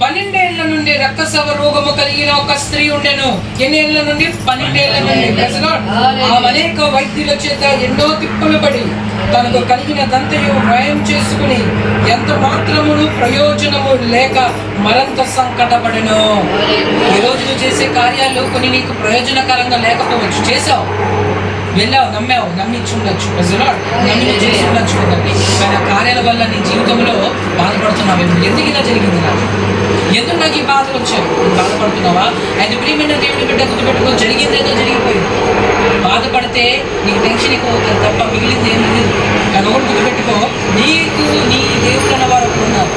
12 ఏళ్ల నుండి రక్తస్రావ రోగము కలిగిన ఒక స్త్రీ ఉండెను. ఎన్ని ఏళ్ల నుండి? 12 ఏళ్ల నుండి. ఆమె అనేక వైద్యుల చేత ఎన్నో తిప్పలు పడి తనకు కలిగినదంతయు వ్యయం చేసుకుని ఎంత మాత్రమును ప్రయోజనము లేక మరింత సంకటపడెను. ఈరోజు నువ్వు చేసే కార్యాలు కొన్ని నీకు ప్రయోజనకరంగా లేకపోవచ్చు. చేసావు, వెళ్ళావు, నమ్మావు, నమ్మించుండొచ్చు, నమ్మి చేసి ఉండొచ్చు. కానీ ఆ కార్యాల వల్ల నీ జీవితంలో బాధపడుతున్నావు. ఎందుకు ఇలా జరిగింది? నాకు ఎందుకు నాకు ఈ బాధలు వచ్చాయి? బాధపడుతున్నావా? అయితే ప్రియమైన దేవుని బిడ్డ గుర్తుపెట్టుకో, జరిగిందేదో జరిగిపోయింది. బాధపడితే నీకు టెన్షన్ ఎక్కువ అవుతుంది తప్ప మిగిలింది ఏమి లేదు. కానీ ఒకటి గుర్తుపెట్టుకో, నీకు నీ దేవుడు అన్న వారు ఉన్నారు.